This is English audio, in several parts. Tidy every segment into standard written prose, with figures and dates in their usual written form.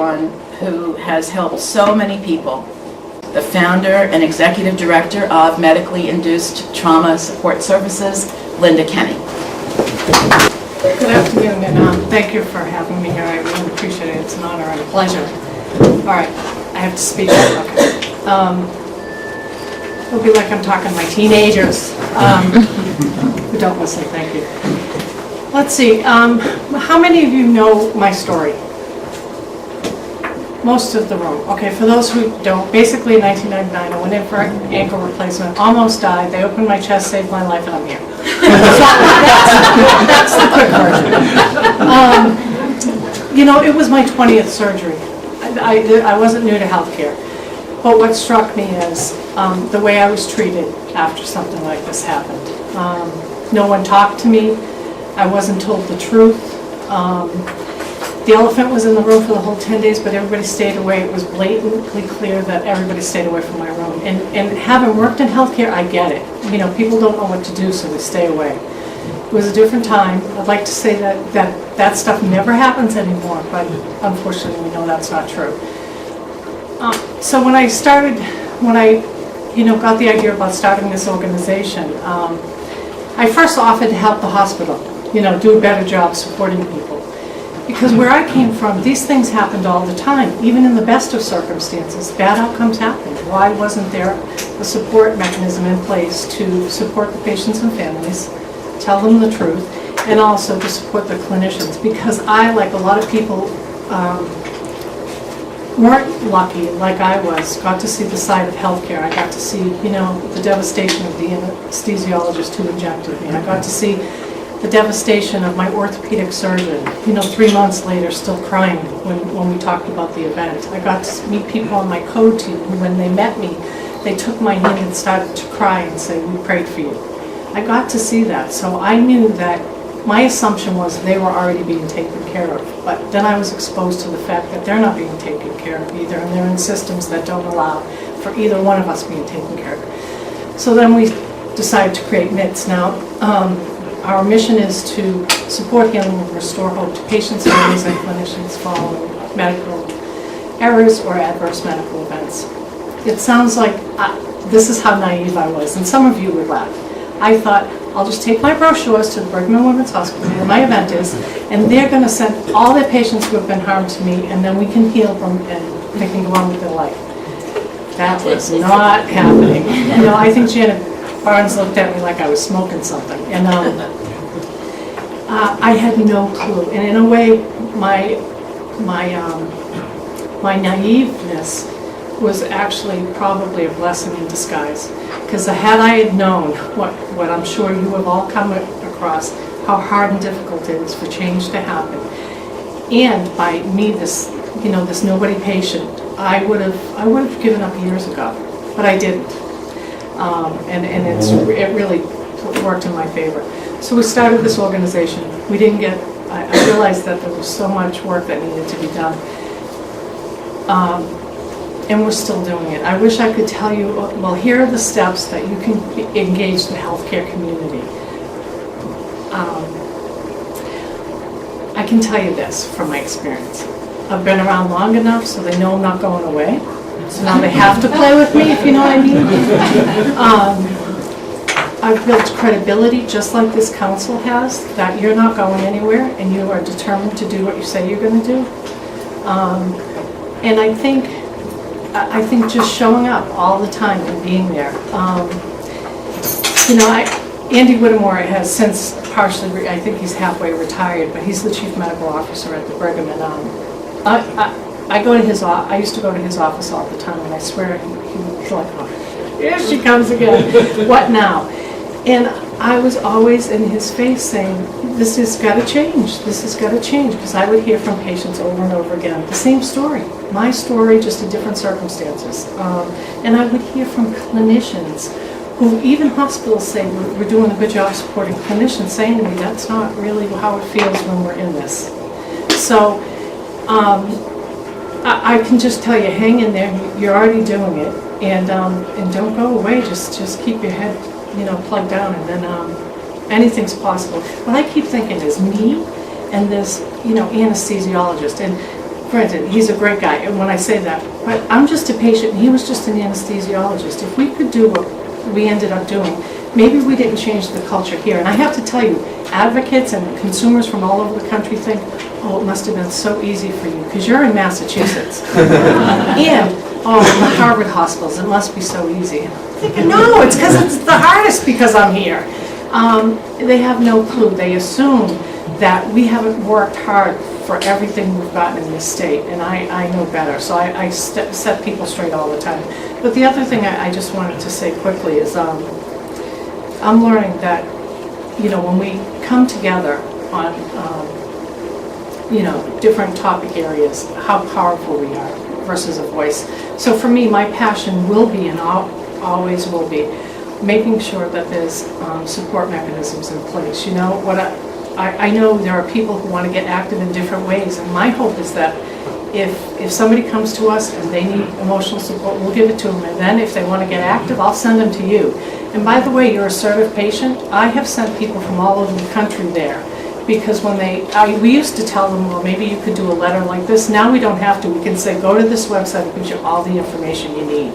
one who has helped so many people, the founder and executive director of Medically Induced Trauma Support Services, Linda Kenney. Good afternoon, and thank you for having me here. I really appreciate it. It's an honor and a pleasure. All right, I have to speak. Okay. It'll be like I'm talking to my teenagers who don't listen. Thank you. Let's see. How many of you know my story? Most of the room. Okay, for those who don't, basically in 1999, I went in for an ankle replacement, almost died. They opened my chest, saved my life, and I'm here. So that's the quick version. You know, it was my 20th surgery. I wasn't new to healthcare. But what struck me is the way I was treated after something like this happened. No one talked to me. I wasn't told the truth. The elephant was in the room for the whole 10 days, but everybody stayed away. It was blatantly clear that everybody stayed away from my room. And having worked in healthcare, I get it. You know, people don't know what to do, so they stay away. It was a different time. I'd like to say that stuff never happens anymore, but unfortunately, we know that's not true. So when I got the idea about starting this organization, I first offered to help the hospital, do a better job supporting people. Because where I came from, these things happened all the time. Even in the best of circumstances, bad outcomes happened. Why wasn't there a support mechanism in place to support the patients and families, tell them the truth, and also to support the clinicians? Because I, like a lot of people, weren't lucky like I was, got to see the side of healthcare. I got to see, the devastation of the anesthesiologist who injected me. I got to see the devastation of my orthopedic surgeon, 3 months later still crying when we talked about the event. I got to meet people on my code team who, when they met me, they took my hand and started to cry and say, "We prayed for you." I got to see that, so I knew that my assumption was they were already being taken care of. But then I was exposed to the fact that they're not being taken care of either, and they're in systems that don't allow for either one of us being taken care of. So then we decided to create MITSS. Now, our mission is to support, healing, and restore hope to patients, families, and clinicians following medical errors or adverse medical events. It sounds like this is how naive I was, and some of you would laugh. I thought, I'll just take my brochures to the Brigham and Women's Hospital, where my event is, and they're going to send all their patients who have been harmed to me, and then we can heal them and they can go on with their life. That was not happening. I think Janet Barnes looked at me like I was smoking something, and I had no clue. And in a way, my naiveness was actually probably a blessing in disguise. Because had I had known what I'm sure you have all come across, how hard and difficult it is for change to happen, and by me, this nobody patient, I would have given up years ago, but I didn't. And it really worked in my favor. So we started this organization. I realized that there was so much work that needed to be done. And we're still doing it. I wish I could tell you, well, here are the steps that you can engage the healthcare community. I can tell you this from my experience. I've been around long enough so they know I'm not going away. So now they have to play with me, if you know what I mean. I've built credibility, just like this council has, that you're not going anywhere and you are determined to do what you say you're going to do. And I think just showing up all the time and being there. Andy Whittemore has since partially, I think he's halfway retired, but he's the chief medical officer at the Brigham. And I used to go to his office all the time, and I swear he's like, oh, here she comes again. What now? And I was always in his face saying, this has got to change. This has got to change. Because I would hear from patients over and over again, the same story. My story, just in different circumstances. And I would hear from clinicians who, even hospitals say, we're doing a good job supporting clinicians, saying to me, that's not really how it feels when we're in this. So I can just tell you, hang in there. You're already doing it. And don't go away. Just keep your head plugged down, and then anything's possible. What I keep thinking is me and this, anesthesiologist. And granted, he's a great guy, and when I say that, but I'm just a patient, and he was just an anesthesiologist. If we could do what we ended up doing, maybe we didn't change the culture here. And I have to tell you, advocates and consumers from all over the country think, oh, it must have been so easy for you, because you're in Massachusetts. And, oh, the Harvard hospitals, it must be so easy. I'm thinking, no, it's because it's the hardest because I'm here. They have no clue. They assume that we haven't worked hard for everything we've gotten in this state, and I know better. So I set people straight all the time. But the other thing I just wanted to say quickly is I'm learning that, you know, when we come together on, you know, different topic areas, how powerful we are versus a voice. So for me, my passion will be, and always will be, making sure that there's support mechanisms in place. You know, what I know there are people who want to get active in different ways, and my hope is that if somebody comes to us and they need emotional support, we'll give it to them, and then if they want to get active, I'll send them to you. And by the way, your assertive patient, I have sent people from all over the country there, because when we used to tell them, well, maybe you could do a letter like this. Now we don't have to. We can say, go to this website, it gives you all the information you need.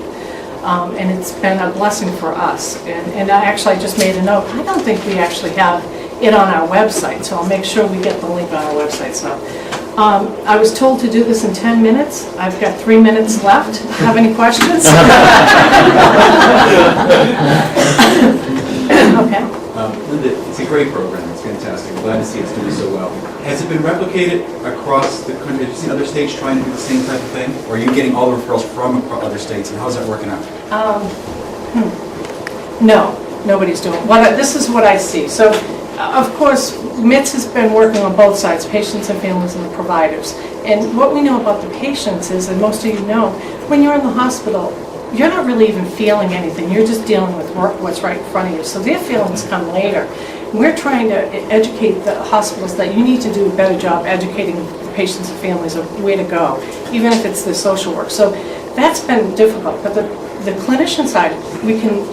And it's been a blessing for us. And I just made a note. I don't think we actually have it on our website, so I'll make sure we get the link on our website. So I was told to do this in 10 minutes. I've got 3 minutes left. Have any questions? Okay. Linda, it's a great program. It's fantastic. I'm glad to see it's doing so well. Has it been replicated across the country? Have you seen other states trying to do the same type of thing? Or are you getting all the referrals from other states, and how's that working out? No, nobody's doing it. This is what I see. So, of course, MITSS has been working on both sides, patients and families and the providers. And what we know about the patients is, and most of you know, when you're in the hospital, you're not really even feeling anything. You're just dealing with what's right in front of you. So their feelings come later. We're trying to educate the hospitals that you need to do a better job educating the patients and families of where to go, even if it's the social work. So that's been difficult. But the clinician side, we can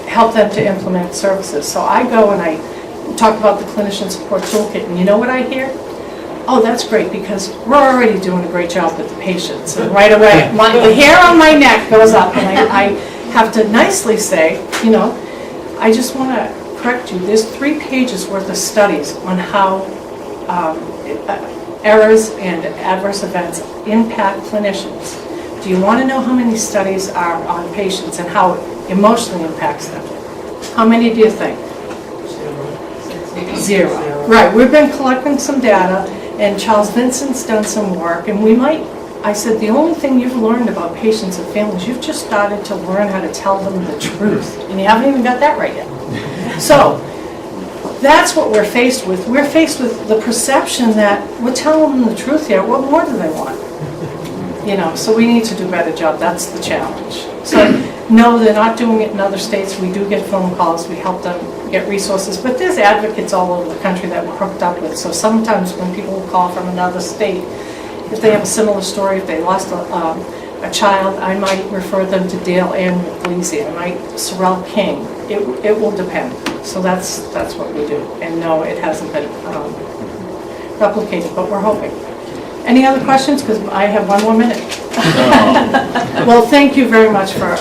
help them to implement services. So I go and I talk about the clinician support toolkit, and you know what I hear? Oh, that's great, because we're already doing a great job with the patients. And right away, the hair on my neck goes up, and I have to nicely say, you know, I just want to correct you. There's 3 pages worth of studies on how errors and adverse events impact clinicians. Do you want to know how many studies are on patients and how it emotionally impacts them? How many do you think? 0. Right, we've been collecting some data, and Charles Vincent's done some work, and I said, the only thing you've learned about patients and families, you've just started to learn how to tell them the truth, and you haven't even got that right yet. So, that's what we're faced with. We're faced with the perception that we're telling them the truth here. What more do they want? You know, so we need to do a better job. That's the challenge. So, no, they're not doing it in other states. We do get phone calls. We help them get resources. But there's advocates all over the country that we're hooked up with. So sometimes when people call from another state, if they have a similar story, if they lost a child, I might refer them to Dale Ann McGleasy. I might Sorrel King. It will depend. So that's what we do. And no, it hasn't been replicated, but we're hoping. Any other questions? Because I have 1 more minute. Well, thank you very much for